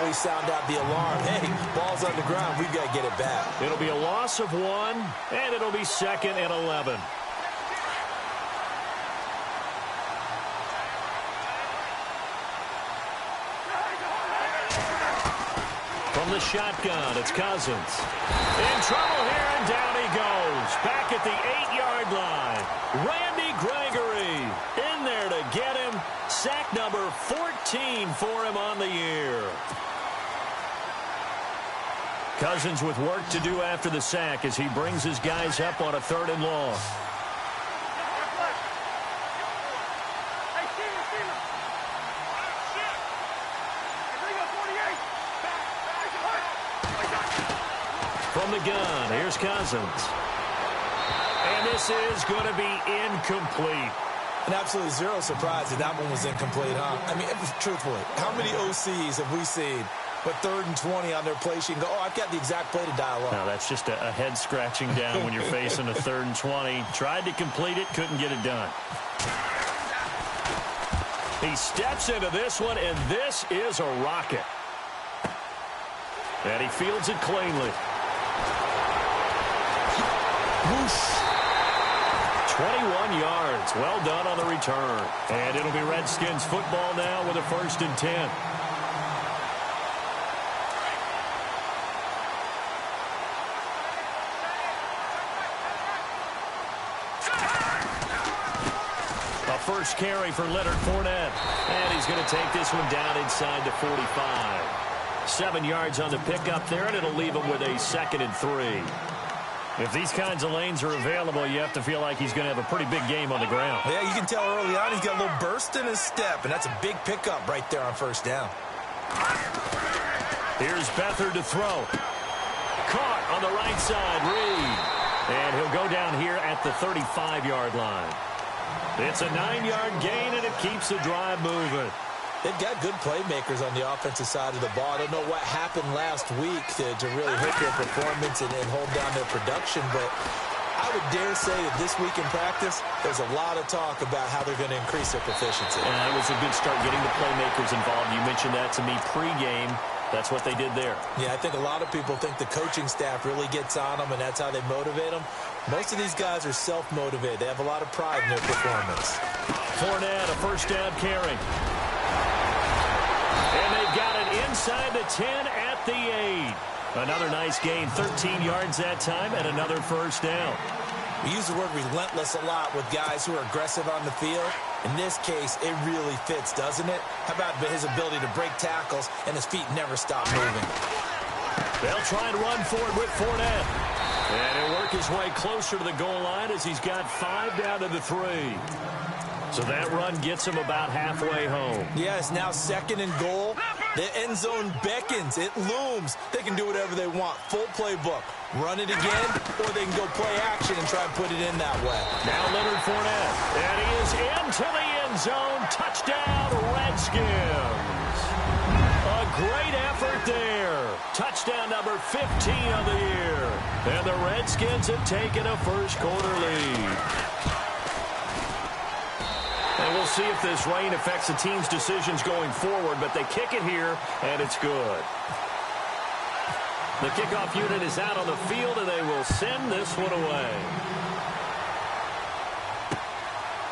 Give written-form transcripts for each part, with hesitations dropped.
really sound out the alarm. Hey, ball's on the ground. We've got to get it back. It'll be a loss of 1, and it'll be 2nd and 11. From the shotgun, it's Cousins. In trouble here, and down he goes. Back at the 8-yard line. Randy Gregory in there to get him. Sack number 14 for him on the year. Cousins with work to do after the sack as he brings his guys up on a 3rd and long. From the gun, here's Cousins. And this is going to be incomplete. And absolutely zero surprise that one was incomplete, huh? I mean, truthfully, how many OCs have we seen with 3rd and 20 on their play sheet and go, oh, I've got the exact play to dial up? No, that's just a head scratching down when you're facing a 3rd and 20. Tried to complete it, couldn't get it done. He steps into this one, and this is a rocket. And he fields it cleanly. Whoosh. 21 yards. Well done on the return. And it'll be Redskins football now with a 1st and 10. A first carry for Leonard Fournette. And he's going to take this one down inside the 45. 7 yards on the pickup there, and it'll leave him with a 2nd and 3. If these kinds of lanes are available, you have to feel like he's going to have a pretty big game on the ground. Yeah, you can tell early on he's got a little burst in his step, and that's a big pickup right there on 1st down. Here's Beathard to throw. Caught on the right side, Reed. And he'll go down here at the 35-yard line. It's a 9-yard gain, and it keeps the drive moving. They've got good playmakers on the offensive side of the ball. I don't know what happened last week to really hurt their performance and hold down their production, but I would dare say that this week in practice, there's a lot of talk about how they're going to increase their proficiency. And it was a good start getting the playmakers involved. You mentioned that to me pregame. That's what they did there. Yeah, I think a lot of people think the coaching staff really gets on them, and that's how they motivate them. Most of these guys are self-motivated. They have a lot of pride in their performance. Fournette, a 1st down carry. And they've got it inside the 10 at the 8. Another nice gain, 13 yards that time, and another 1st down. We use the word relentless a lot with guys who are aggressive on the field. In this case, it really fits, doesn't it? How about his ability to break tackles and his feet never stop moving? They'll try and run forward with Fournette. And he'll work his way closer to the goal line as he's got 5 down to the 3. So that run gets him about halfway home. Yes, now 2nd and goal. The end zone beckons. It looms. They can do whatever they want. Full playbook. Run it again, or they can go play action and try and put it in that way. Now Leonard Fournette. And he is into the end zone. Touchdown, Redskins. A great effort there. Touchdown number 15 of the year. And the Redskins have taken a first-quarter lead. And we'll see if this rain affects the team's decisions going forward, but they kick it here, and it's good. The kickoff unit is out on the field, and they will send this one away.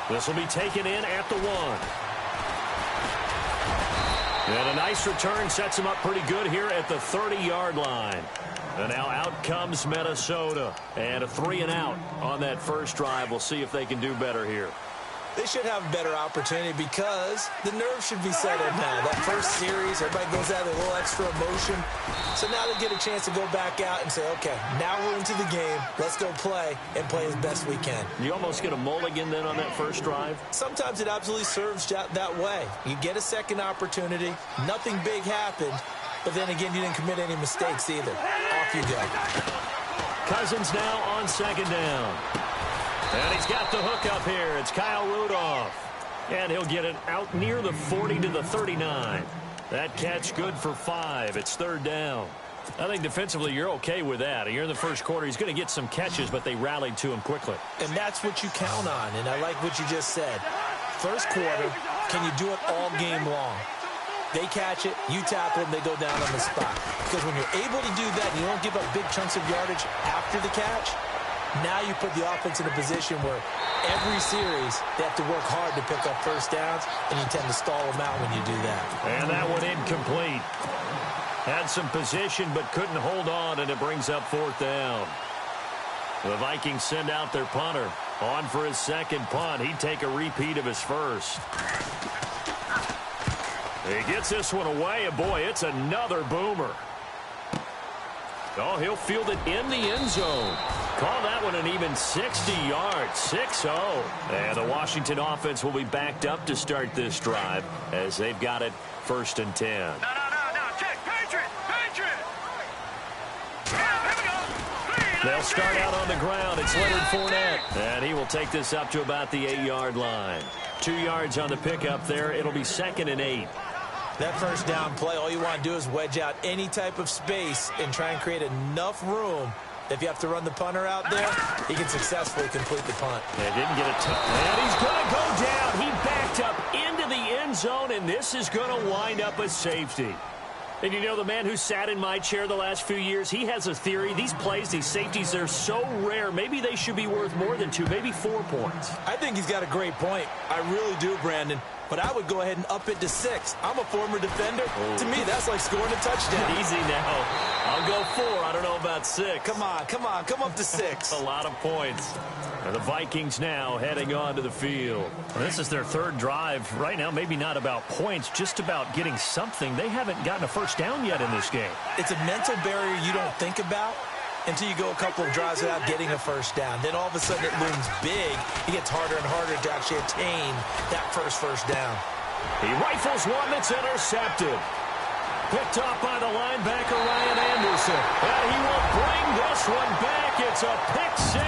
This will be taken in at the 1. And a nice return sets him up pretty good here at the 30-yard line. And now out comes Minnesota. And a 3-and-out on that first drive. We'll see if they can do better here. They should have a better opportunity because the nerves should be settled now. That first series, everybody goes out with a little extra emotion. So now they get a chance to go back out and say, okay, now we're into the game. Let's go play and play as best we can. You almost get a mulligan then on that first drive? Sometimes it absolutely serves that way. You get a second opportunity. Nothing big happened. But then again, you didn't commit any mistakes either. Off you go. Cousins now on 2nd down. And he's got the hook up here. It's Kyle Rudolph. And he'll get it out near the 40 to the 39. That catch good for 5. It's 3rd down. I think defensively you're okay with that. Here in the first quarter, he's going to get some catches, but they rallied to him quickly. And that's what you count on. And I like what you just said. First quarter, can you do it all game long? They catch it, you tackle them, they go down on the spot. Because when you're able to do that and you don't give up big chunks of yardage after the catch, now you put the offense in a position where every series they have to work hard to pick up first downs, and you tend to stall them out when you do that. And that one incomplete. Had some position but couldn't hold on, and it brings up fourth down. The Vikings send out their punter. On for his second punt. He'd take a repeat of his first. He gets this one away, and boy, it's another boomer. Oh, he'll field it in the end zone. Call that one an even 60 yards, 6-0. And the Washington offense will be backed up to start this drive as they've got it 1st and 10. No, check, Patriot. Yeah, here we go. They'll start out on the ground. It's Leonard Fournette. And he will take this up to about the 8-yard line. 2 yards on the pickup there. It'll be 2nd and 8. That first down play, all you want to do is wedge out any type of space and try and create enough room. If you have to run the punter out there, he can successfully complete the punt. They didn't get a touch. And he's going to go down. He backed up into the end zone, and this is going to wind up a safety. And you know, the man who sat in my chair the last few years, he has a theory. These plays, these safeties, they're so rare. Maybe they should be worth more than 2, maybe 4 points. I think he's got a great point. I really do, Brandon. But I would go ahead and up it to 6. I'm a former defender. To me, that's like scoring a touchdown. Easy now. I'll go 4. I don't know about 6. Come on. Come up to 6. A lot of points. And the Vikings now heading onto the field. Well, this is their 3rd drive. Right now, maybe not about points, just about getting something. They haven't gotten a first down yet in this game. It's a mental barrier you don't think about until you go a couple of drives without getting a first down. Then all of a sudden it looms big. It gets harder and harder to actually attain that first down. He rifles one that's intercepted. Picked off by the linebacker Ryan Anderson. And he will bring this one back. It's a pick 6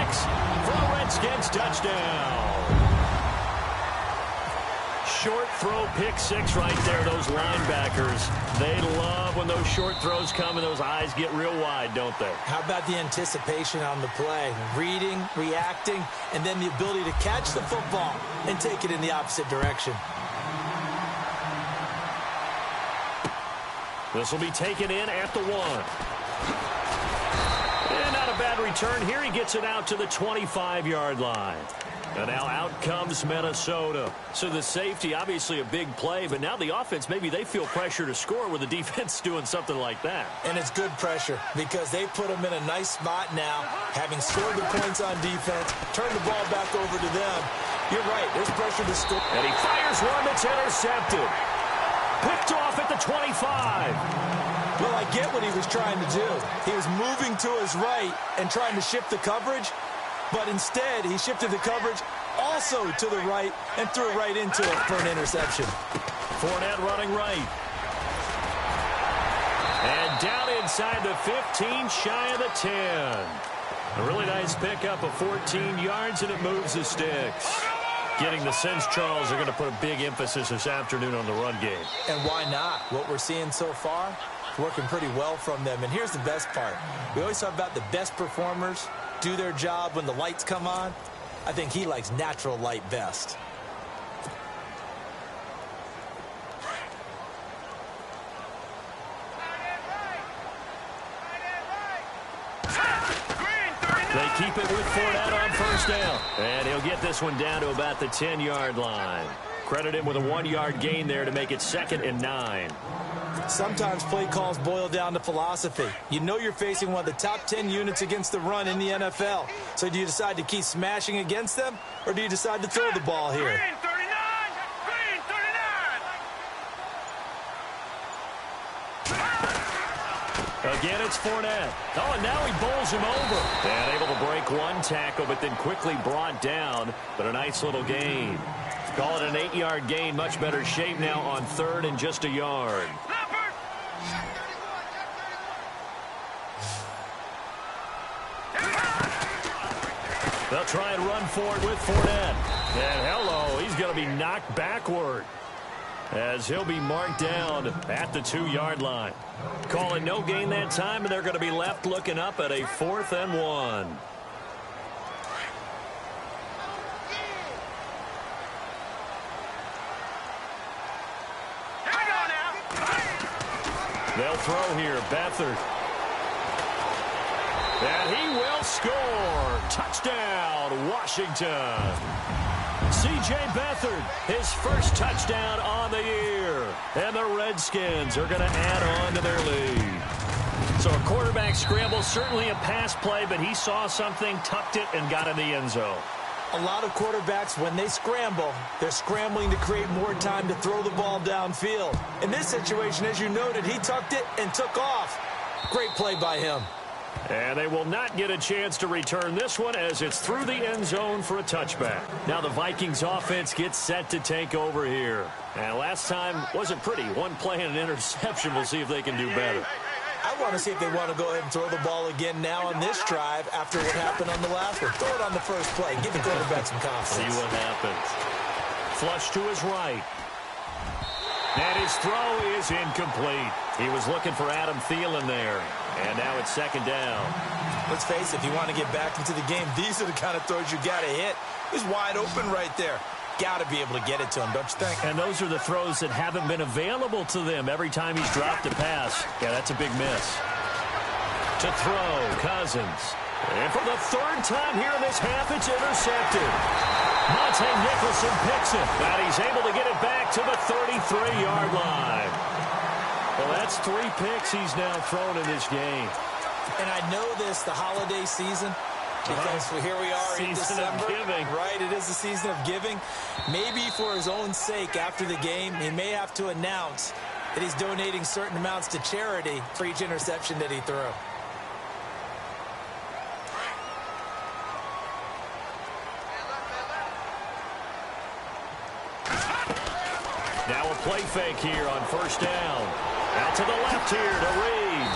for a Redskins touchdown. Short throw, pick 6 right there. Those linebackers, they love when those short throws come and those eyes get real wide, don't they? How about the anticipation on the play? Reading, reacting, and then the ability to catch the football and take it in the opposite direction. This will be taken in at the 1. And not a bad return here. He gets it out to the 25-yard line. And now out comes Minnesota. So the safety, obviously a big play, but now the offense, maybe they feel pressure to score with the defense doing something like that. And it's good pressure because they put them in a nice spot now, having scored the points on defense, turn the ball back over to them. You're right, there's pressure to score. And he fires one that's intercepted. Picked off at the 25. Well, I get what he was trying to do. He was moving to his right and trying to shift the coverage. But instead, he shifted the coverage also to the right and threw it right into it for an interception. Fournette running right. And down inside the 15, shy of the 10. A really nice pickup of 14 yards, and it moves the sticks. Getting the sense Charles are going to put a big emphasis this afternoon on the run game. And why not? What we're seeing so far, working pretty well from them. And here's the best part. We always talk about the best performers do their job when the lights come on. I think he likes natural light best. They keep it with Fournette on first down. And he'll get this one down to about the 10-yard line. Credit him with a 1-yard gain there to make it 2nd and 9. Sometimes play calls boil down to philosophy. You know you're facing one of the top 10 units against the run in the NFL. So do you decide to keep smashing against them, or do you decide to throw the ball here? Green 39! Green 39! Again, it's Fournette. Oh, and now he bowls him over. And able to break one tackle, but then quickly brought down. But a nice little gain. Call it an 8-yard gain. Much better shape now on 3rd and just a yard. They'll try and run forward with Fournette. And hello, he's going to be knocked backward as he'll be marked down at the 2-yard line. Call it no gain that time, and they're going to be left looking up at a 4th and 1. They'll throw here. Beathard. And he will score. Touchdown, Washington. C.J. Beathard, his first touchdown on the year. And the Redskins are going to add on to their lead. So a quarterback scramble, certainly a pass play, but he saw something, tucked it, and got in the end zone. A lot of quarterbacks, when they scramble, they're scrambling to create more time to throw the ball downfield. In this situation, as you noted, he tucked it and took off. Great play by him. And they will not get a chance to return this one as it's through the end zone for a touchback. Now the Vikings offense gets set to take over here. And last time wasn't pretty. One play and an interception. We'll see if they can do better. I want to see if they want to go ahead and throw the ball again now on this drive after what happened on the last one. Throw it on the first play. Give the quarterback some confidence. See what happens. Flush to his right. And his throw is incomplete. He was looking for Adam Thielen there. And now it's second down. Let's face it, if you want to get back into the game, these are the kind of throws you got to hit. He's wide open right there. Got to be able to get it to him, don't you think? And those are the throws that haven't been available to them every time he's dropped a pass. Yeah, that's a big miss. To throw, Cousins. And for the third time here in this half, it's intercepted. Monte Nicholson picks it, and he's able to get it back to the 33-yard line. Well, that's 3 picks he's now thrown in this game. And I know this, the holiday season, because here we are in December. Season of giving. Right, it is the season of giving. Maybe for his own sake after the game, he may have to announce that he's donating certain amounts to charity for each interception that he threw. Now a play fake here on first down. Out to the left here to Reed.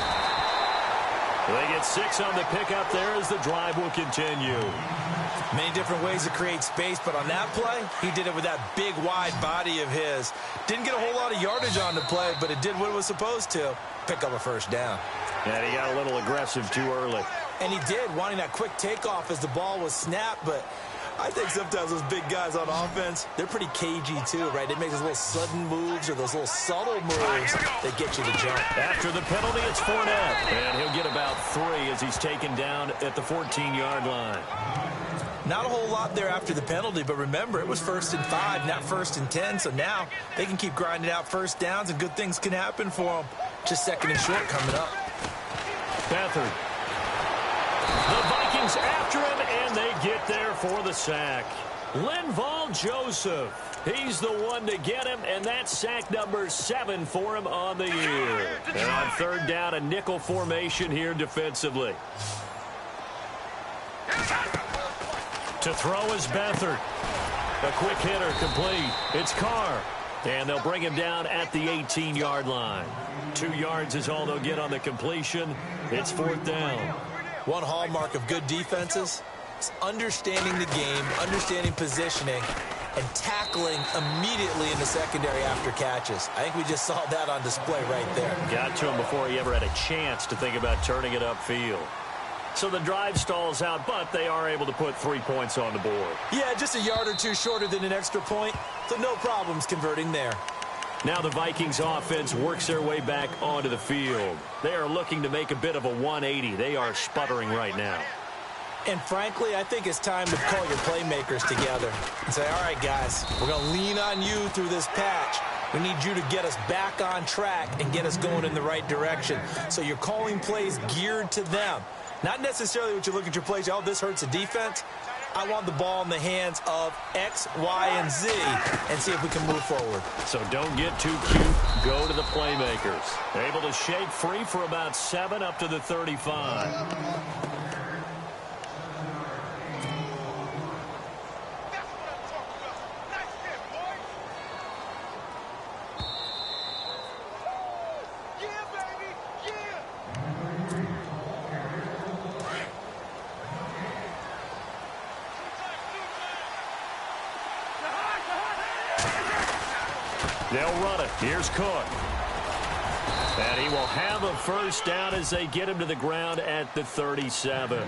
They get 6 on the pickup there as the drive will continue. Many different ways to create space, but on that play, he did it with that big, wide body of his. Didn't get a whole lot of yardage on the play, but it did what it was supposed to. Pick up a first down. And he got a little aggressive too early. And he did, wanting that quick takeoff as the ball was snapped, but I think sometimes those big guys on offense, they're pretty cagey too, right? They make those little sudden moves or those little subtle moves that get you to jump. After the penalty, it's Fournette. And he'll get about 3 as he's taken down at the 14-yard line. Not a whole lot there after the penalty, but remember, it was 1st and 5, not 1st and 10, so now they can keep grinding out first downs and good things can happen for them. Just 2nd and short coming up. Beathard. The Vikings after him, and they get there for the sack. Linval Joseph. He's the one to get him, and that's sack number 7 for him on the year. And on third down, a nickel formation here defensively. To throw is Beathard. A quick hitter complete. It's Carr. And they'll bring him down at the 18-yard line. 2 yards is all they'll get on the completion. It's 4th down. One hallmark of good defenses is understanding the game, understanding positioning, and tackling immediately in the secondary after catches. I think we just saw that on display right there. Got to him before he ever had a chance to think about turning it upfield. So the drive stalls out, but they are able to put 3 points on the board. Yeah, just a yard or 2 shorter than an extra point, so no problems converting there. Now the Vikings offense works their way back onto the field. They are looking to make a bit of a 180. They are sputtering right now. And frankly, I think it's time to call your playmakers together and say, all right, guys, we're going to lean on you through this patch. We need you to get us back on track and get us going in the right direction. So you're calling plays geared to them. Not necessarily what you look at your plays, oh, this hurts the defense. I want the ball in the hands of X, Y, and Z and see if we can move forward. So don't get too cute. Go to the playmakers. Able to shake free for about 7 up to the 35. They'll run it. Here's Cook. And he will have a first down as they get him to the ground at the 37.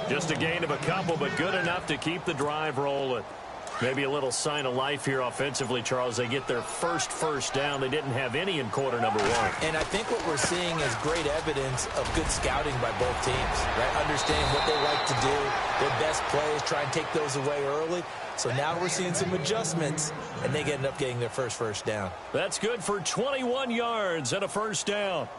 Just a gain of a couple, but good enough to keep the drive rolling. Maybe a little sign of life here offensively, Charles. They get their first down. They didn't have any in quarter number 1. And I think what we're seeing is great evidence of good scouting by both teams, right? Understanding what they like to do, their best plays, try and take those away early. So now we're seeing some adjustments, and they end up getting their first down. That's good for 21 yards and a first down.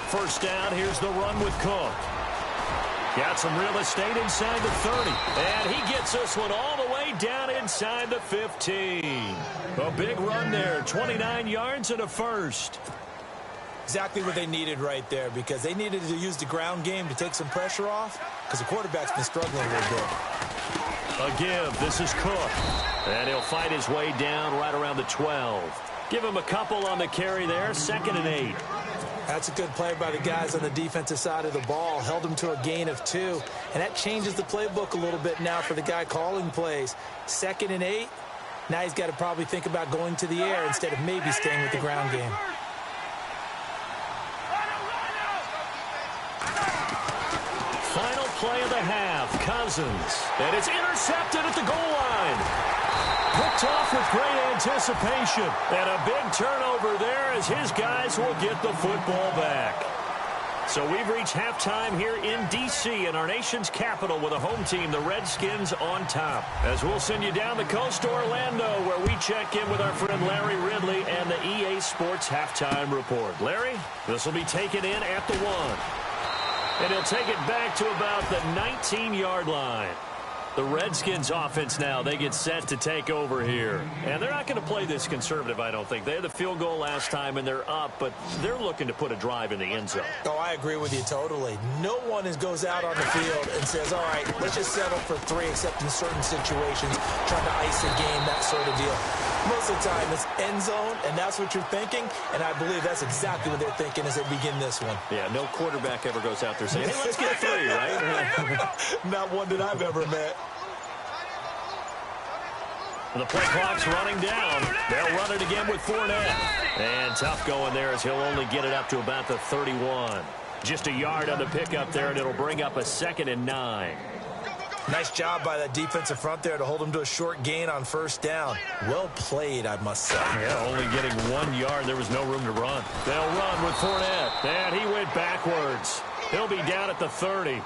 First down, here's the run with Cook. Got some real estate inside the 30. And he gets this one all the way down inside the 15. A big run there, 29 yards and a first. Exactly what they needed right there, because they needed to use the ground game to take some pressure off, because the quarterback's been struggling a little bit. A give, this is Cook. And he'll fight his way down right around the 12. Give him a couple on the carry there, 2nd and 8. That's a good play by the guys on the defensive side of the ball. Held them to a gain of 2. And that changes the playbook a little bit now for the guy calling plays. 2nd and 8. Now he's got to probably think about going to the air instead of maybe staying with the ground game. Final play of the half, Cousins. And it's intercepted at the goal line. Picked off with great anticipation. And a big turnover there as his guys will get the football back. So we've reached halftime here in D.C. in our nation's capital with a home team, the Redskins, on top. As we'll send you down the coast to Orlando, where we check in with our friend Larry Ridley and the EA Sports Halftime Report. Larry, this will be taken in at the 1. And he'll take it back to about the 19-yard line. The Redskins offense now, they get set to take over here. And they're not going to play this conservative, I don't think. They had the field goal last time, and they're up, but they're looking to put a drive in the end zone. Oh, I agree with you totally. No one goes out on the field and says, all right, let's just settle for 3, except in certain situations, trying to ice a game, that sort of deal. Most of the time, it's end zone, and that's what you're thinking, and I believe that's exactly what they're thinking as they begin this one. Yeah, no quarterback ever goes out there saying, hey, let's get 3, right? Not one that I've ever met. The play clock's running down. They'll run it again with Fournette. And tough going there as he'll only get it up to about the 31. Just a yard on the pickup there, and it'll bring up a 2nd and 9. Nice job by that defensive front there to hold him to a short gain on first down. Well played, I must say. Yeah, only getting 1 yard. There was no room to run. They'll run with Fournette. And he went backwards. He'll be down at the 30.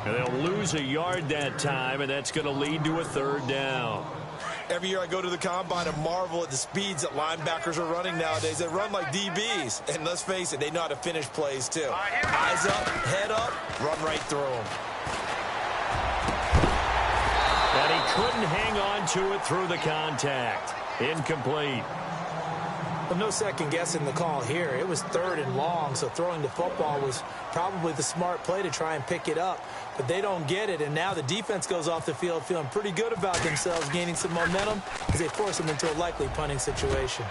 And they'll lose a yard that time, and that's going to lead to a 3rd down. Every year I go to the combine and marvel at the speeds that linebackers are running nowadays. They run like DBs. And let's face it, they know how to finish plays too. Eyes up, head up, run right through them. And he couldn't hang on to it through the contact. Incomplete. Well, no second guessing the call here. It was 3rd and long, so throwing the football was probably the smart play to try and pick it up. But they don't get it, and now the defense goes off the field feeling pretty good about themselves, gaining some momentum as they force them into a likely punting situation.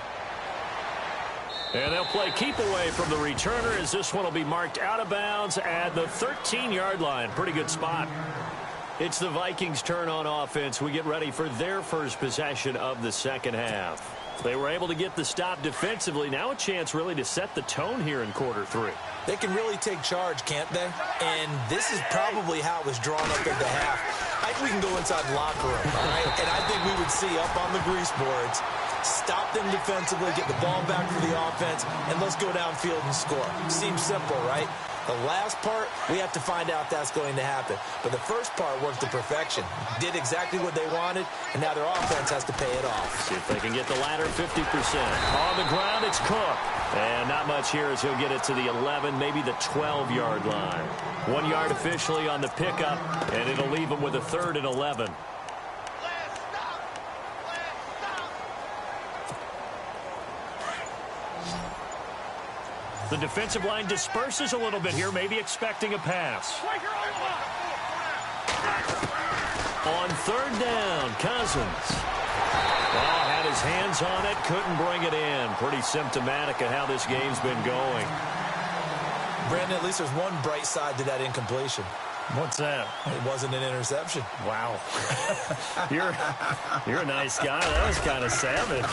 And they'll play keep away from the returner as this one will be marked out of bounds at the 13-yard line. Pretty good spot. It's the Vikings' turn on offense. We get ready for their first possession of the second half. They were able to get the stop defensively. Now a chance really to set the tone here in quarter 3. They can really take charge, can't they? And this is probably how it was drawn up at the half. I think we can go inside the locker room, all right? And I think we would see up on the grease boards, stop them defensively, get the ball back for the offense, and let's go downfield and score. Seems simple, right? The last part, we have to find out that's going to happen. But the first part worked to perfection. Did exactly what they wanted, and now their offense has to pay it off. See if they can get the latter 50%. On the ground, it's Cook. And not much here as he'll get it to the 11, maybe the 12-yard line. 1 yard officially on the pickup, and it'll leave him with a 3rd and 11. The defensive line disperses a little bit here, maybe expecting a pass. On 3rd down, Cousins. Well, had his hands on it, couldn't bring it in. Pretty symptomatic of how this game's been going. Brandon, at least there's one bright side to that incompletion. What's that? It wasn't an interception. Wow. You're a nice guy. That was kind of savage.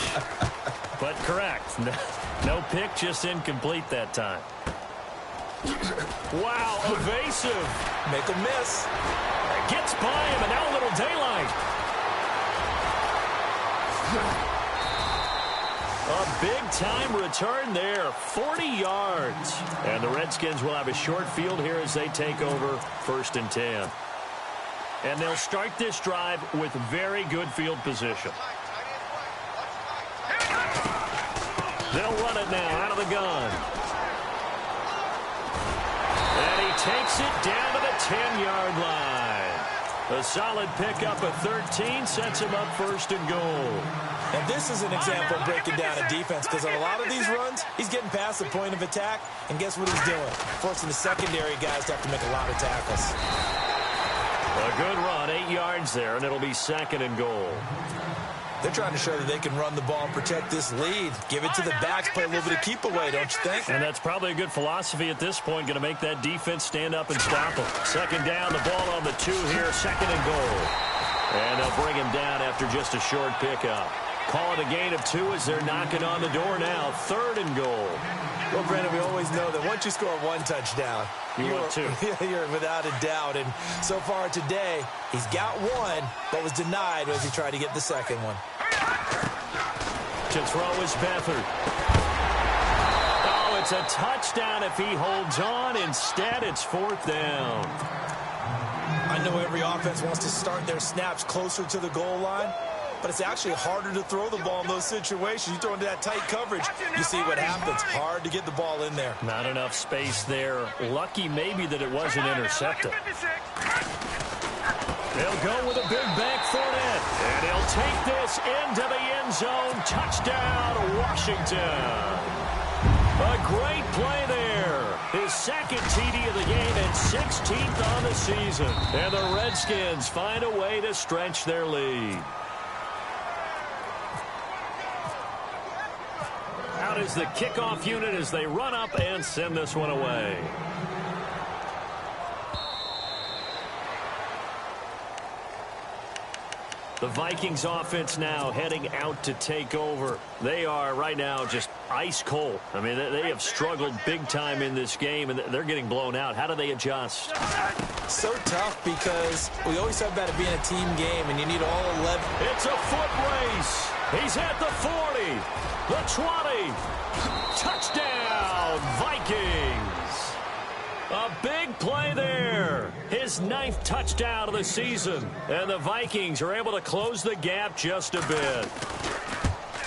But correct. No pick, just incomplete that time. Wow, evasive. Make a miss. Gets by him, and now a little daylight. A big-time return there, 40 yards. And the Redskins will have a short field here as they take over 1st and 10. And they'll start this drive with very good field position. They'll run it now out of the gun. And he takes it down to the 10-yard line. A solid pickup of 13 sets him up 1st and goal. And this is an example of breaking down a defense, because on a lot of these runs, he's getting past the point of attack, and guess what he's doing? Forcing the secondary guys to have to make a lot of tackles. A good run, 8 yards there, and it'll be 2nd and goal. They're trying to show that they can run the ball and protect this lead. Give it to the backs, play a little bit of keep away, don't you think? And that's probably a good philosophy at this point, going to make that defense stand up and stop them. 2nd down, the ball on the 2 here, 2nd and goal. And they'll bring him down after just a short pickup. Call it a gain of 2 as they're knocking on the door now. 3rd and goal. Well, Brandon, we always know that once you score 1 touchdown, you're without a doubt. And so far today, he's got 1, but was denied as he tried to get the 2nd one. To throw is Beathard. Oh, it's a touchdown if he holds on. Instead, it's 4th down. I know every offense wants to start their snaps closer to the goal line, but it's actually harder to throw the ball in those situations. You throw into that tight coverage, you see what happens. Hard to get the ball in there. Not enough space there. Lucky maybe that it wasn't intercepted. They'll go with a big back Fournette. And he'll take this into the end zone. Touchdown, Washington. A great play there. His 2nd TD of the game and 16th on the season. And the Redskins find a way to stretch their lead. Out is the kickoff unit as they run up and send this one away. The Vikings offense now heading out to take over. They are right now just ice cold. I mean, they have struggled big time in this game, and they're getting blown out. How do they adjust? So tough because we always talk about it being a team game, and you need all 11. It's a foot race. He's at the 40, the 20. Touchdown, Vikings. A big play there. His 9th touchdown of the season. And the Vikings are able to close the gap just a bit.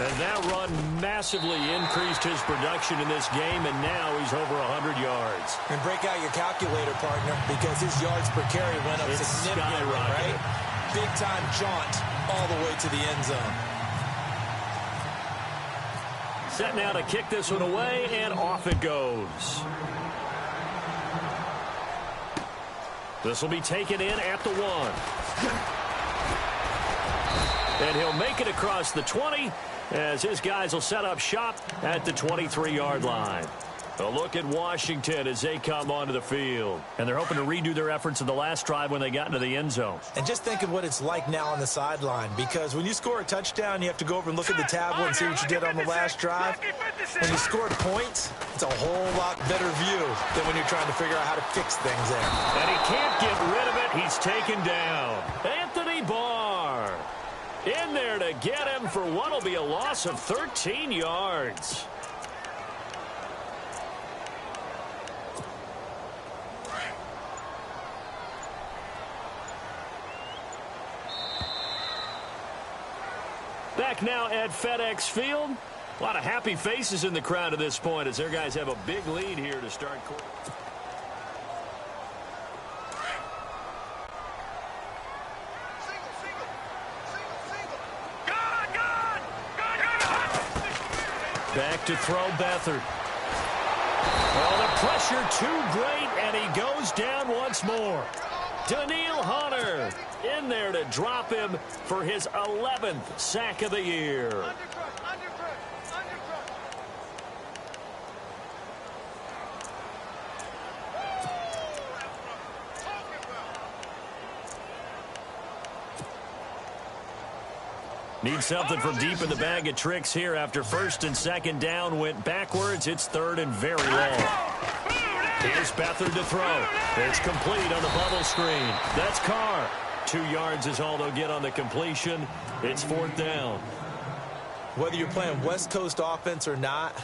And that run massively increased his production in this game, and now he's over 100 yards. And break out your calculator, partner, because his yards per carry went up significantly, right? Big-time jaunt all the way to the end zone. Set now to kick this one away, and off it goes. This will be taken in at the 1. And he'll make it across the 20 as his guys will set up shop at the 23-yard line. A look at Washington as they come onto the field. And they're hoping to redo their efforts in the last drive when they got into the end zone. And just think of what it's like now on the sideline, because when you score a touchdown, you have to go over and look at the tablet and see what you did on the last drive. When you scored points, it's a whole lot better view than when you're trying to figure out how to fix things there. And he can't get rid of it. He's taken down. Anthony Barr in there to get him for what will be a loss of 13 yards. Back now at FedEx Field. A lot of happy faces in the crowd at this point as their guys have a big lead here to start quarter. Back to throw Beathard. Well, the pressure too great, and he goes down once more. Daniil Hunter in there to drop him for his 11th sack of the year. Need something from deep in the bag of tricks here after 1st and 2nd down went backwards. It's 3rd and very long. Here's Beathard to throw. It's complete on the bubble screen. That's Carr. 2 yards is all they'll get on the completion. It's 4th down. Whether you're playing West Coast offense or not,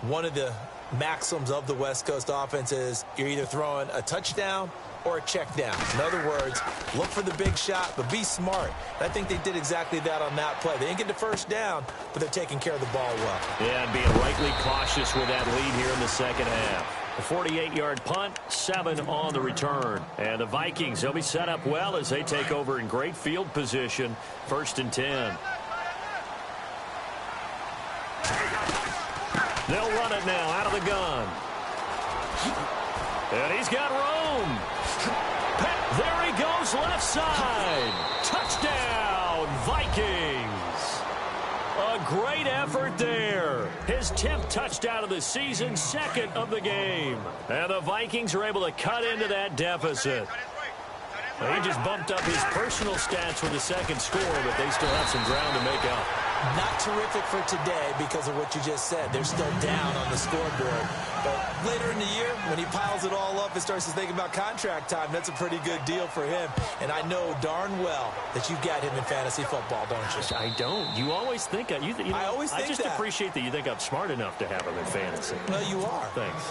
one of the maxims of the West Coast offense is you're either throwing a touchdown or a check down. In other words, look for the big shot, but be smart. And I think they did exactly that on that play. They didn't get the first down, but they're taking care of the ball well. Yeah, and being rightly cautious with that lead here in the second half. A 48-yard punt, 7 on the return. And the Vikings, they'll be set up well as they take over in great field position. 1st and 10. They'll run it now out of the gun. And he's got room. There he goes left side. Touchdown, Vikings. A great effort there. His 10th touchdown of the season, 2nd of the game. And the Vikings are able to cut into that deficit. He just bumped up his personal stats with the 2nd score, but they still have some ground to make up. Not terrific for today because of what you just said. They're still down on the scoreboard. But later in the year, when he piles it all up and starts to think about contract time, that's a pretty good deal for him. And I know darn well that you've got him in fantasy football, don't you? I don't. You always think I just appreciate that you think I'm smart enough to have him in fantasy. Well, you are. Thanks.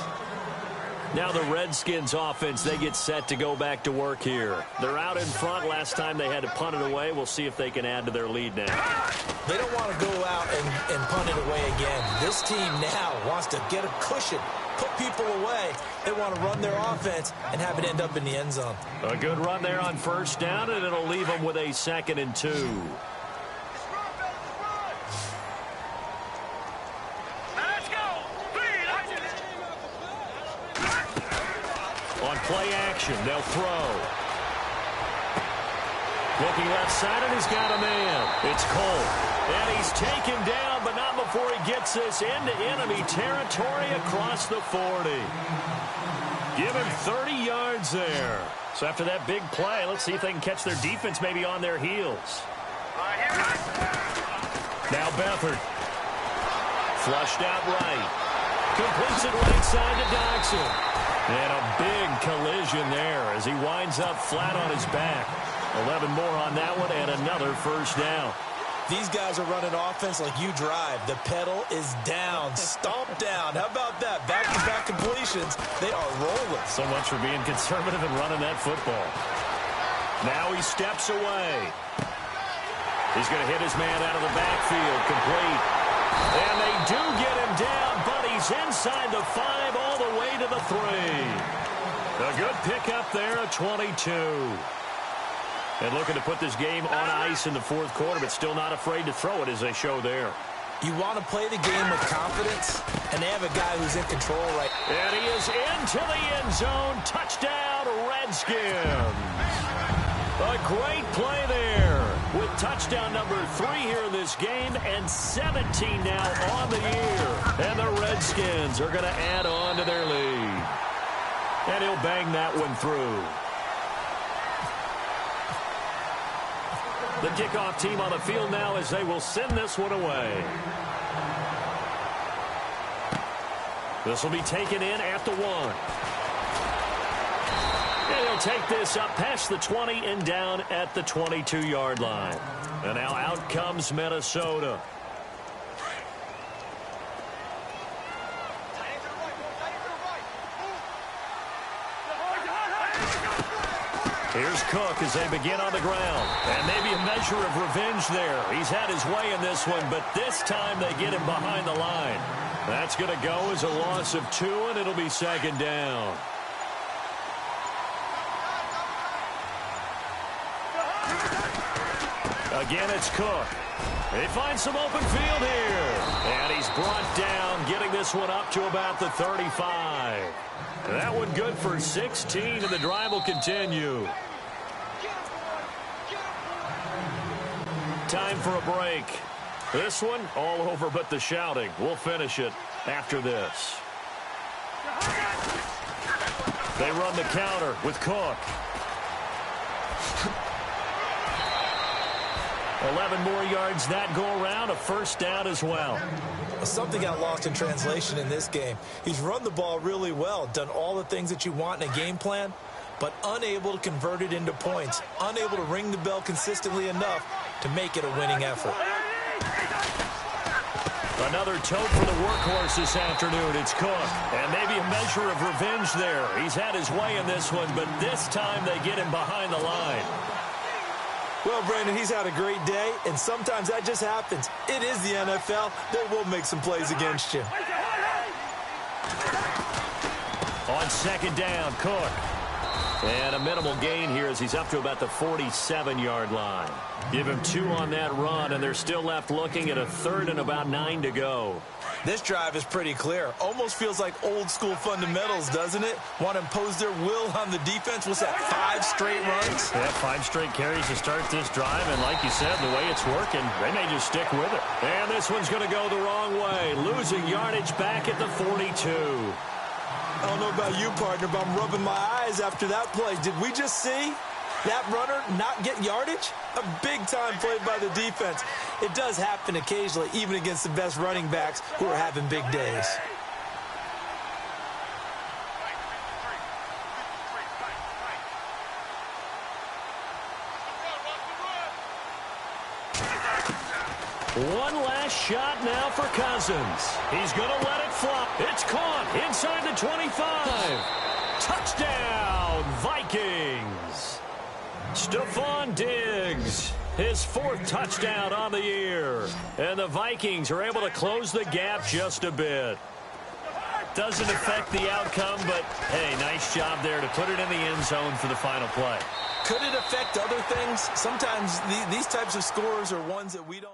Now the Redskins offense, they get set to go back to work here. They're out in front. Last time they had to punt it away. We'll see if they can add to their lead now. They don't want to go out and punt it away again. This team now wants to get a cushion, put people away. They want to run their offense and have it end up in the end zone. A good run there on 1st down, and it'll leave them with a 2nd and 2. On play action, they'll throw. Looking left side, and he's got a man. It's Cole. And he's taken down, but not before he gets this into enemy territory across the 40. Give him 30 yards there. So after that big play, let's see if they can catch their defense maybe on their heels. Now Beathard. Flushed out right. Completes it right side to Dodson. And a big collision there as he winds up flat on his back. 11 more on that one and another 1st down. These guys are running offense like you drive. The pedal is down, stomp down. How about that? Back-to-back completions. They are rolling. So much for being conservative and running that football. Now he steps away. He's going to hit his man out of the backfield. Complete. And they do get him down, but he's inside the 5 all the way to the 3. A good pickup there at 22. And looking to put this game on ice in the 4th quarter, but still not afraid to throw it as they show there. You want to play the game with confidence, and they have a guy who's in control right. And he is into the end zone. Touchdown, Redskins. A great play there with touchdown number 3 here in this game and 17 now on the year. And the Redskins are going to add on to their lead. And he'll bang that one through. The kickoff team on the field now as they will send this one away. This will be taken in at the 1. And he'll take this up past the 20 and down at the 22-yard line. And now out comes Minnesota. Here's Cook as they begin on the ground. And maybe a measure of revenge there. He's had his way in this one, but this time they get him behind the line. That's going to go as a loss of 2, and it'll be 2nd down. Again, it's Cook. They find some open field here. And he's brought down, getting this one up to about the 35. That one good for 16, and the drive will continue. Time for a break. This one, all over but the shouting. We'll finish it after this. They run the counter with Cook. 11 more yards that go around, a first down as well. Something got lost in translation in this game. He's run the ball really well, done all the things that you want in a game plan, but unable to convert it into points, unable to ring the bell consistently enough to make it a winning effort. Another tote for the workhorse this afternoon. It's Cook. And maybe a measure of revenge there. He's had his way in this one, but this time they get him behind the line. Well, Brandon, he's had a great day, and sometimes that just happens. It is the NFL. They will make some plays against you. On second down, Cook. And a minimal gain here as he's up to about the 47-yard line. Give him 2 on that run, and they're still left looking at a third and about 9 to go. This drive is pretty clear. Almost feels like old-school fundamentals, doesn't it? Want to impose their will on the defense. What's that, 5 straight runs? Yeah, 5 straight carries to start this drive, and like you said, the way it's working, they may just stick with it. And this one's going to go the wrong way, losing yardage back at the 42. I don't know about you, partner, but I'm rubbing my eyes after that play. Did we just see that runner not get yardage? A big-time play by the defense. It does happen occasionally, even against the best running backs who are having big days. One last shot now for Cousins. He's going to let it fly. It's caught inside the 25. Touchdown, Vikings. Stephon Diggs, his 4th touchdown on the year. And the Vikings are able to close the gap just a bit. Doesn't affect the outcome, but, hey, nice job there to put it in the end zone for the final play. Could it affect other things? Sometimes these types of scores are ones that we don't...